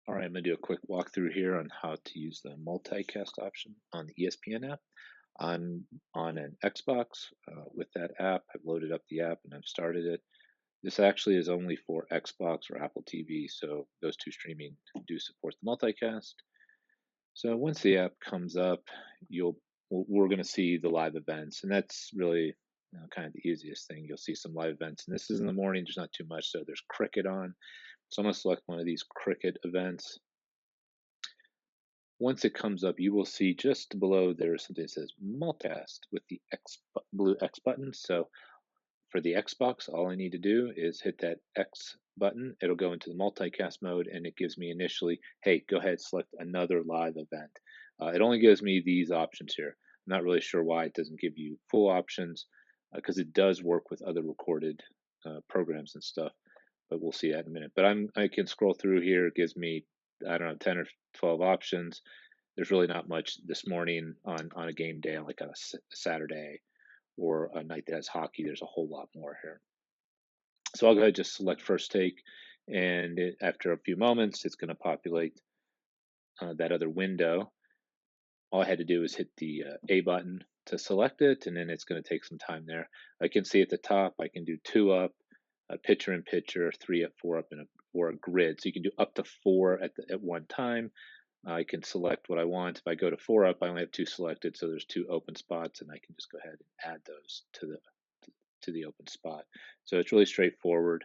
All right, I'm going to do a quick walkthrough here on how to use the multicast option on the ESPN app. I'm on an Xbox with that app. I've loaded up the app and I've started it. This actually is only for Xbox or Apple TV, so those two streaming do support the multicast. So once the app comes up, we're going to see the live events, and that's really kind of the easiest thing. You'll see some live events, and this is in the morning. There's not too much, so there's cricket on. So I'm going to select one of these cricket events. Once it comes up, you will see just below there something that says Multicast with the blue X button. So for the Xbox, all I need to do is hit that X button. It'll go into the multicast mode, and it gives me initially, hey, go ahead, select another live event. It only gives me these options here. I'm not really sure why it doesn't give you full options, because it does work with other recorded programs and stuff, but we'll see that in a minute. But I can scroll through here. It gives me, I don't know, 10 or 12 options. There's really not much this morning on a game day, like on a Saturday or a night that has hockey. There's a whole lot more here. So I'll go ahead and just select first take, and after a few moments, it's going to populate that other window. All I had to do is hit the A button to select it, and then it's going to take some time there. I can see at the top, I can do 2 up, a picture in picture, 3 up, 4 up, or a grid. So you can do up to 4 at one time. I can select what I want. If I go to 4 up, I only have 2 selected, so there's 2 open spots, and I can just go ahead and add those to the open spot. So it's really straightforward.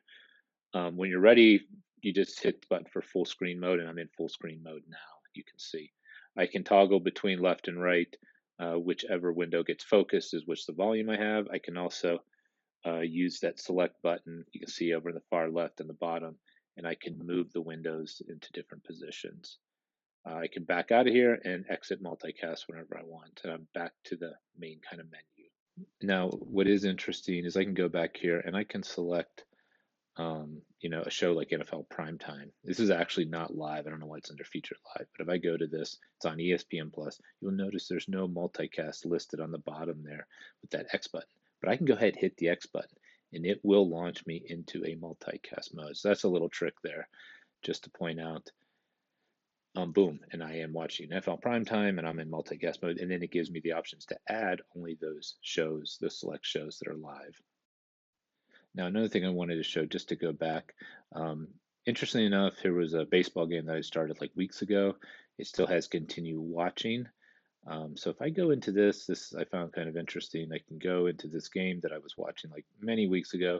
When you're ready, you just hit the button for full screen mode, and I'm in full screen mode now. You can see I can toggle between left and right. Whichever window gets focused is which the volume I have. I can also use that select button you can see over in the far left and the bottom, and I can move the windows into different positions. I can back out of here and exit multicast whenever I want. And I'm back to the main kind of menu. Now, what is interesting is I can go back here and I can select, a show like NFL Primetime. This is actually not live. I don't know why it's under Featured Live, but if I go to this, it's on ESPN Plus. You'll notice there's no multicast listed on the bottom there with that X button. But I can go ahead and hit the X button, and it will launch me into a multicast mode. So that's a little trick there, just to point out. Boom, and I am watching NFL Primetime, and I'm in multicast mode, and then it gives me the options to add only those shows, those select shows that are live. Now, another thing I wanted to show, just to go back, interestingly enough, there was a baseball game that I started like weeks ago. It still has continue watching. So if I go into this I found kind of interesting. I can go into this game that I was watching like many weeks ago.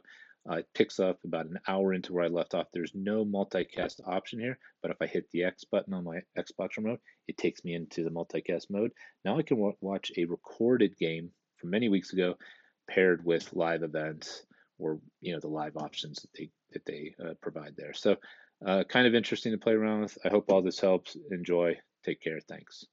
It picks up about an hour into where I left off. There's no multicast option here, but if I hit the X button on my Xbox remote, it takes me into the multicast mode. Now I can watch a recorded game from many weeks ago paired with live events or the live options that they provide there. So kind of interesting to play around with. I hope all this helps. Enjoy. Take care. Thanks.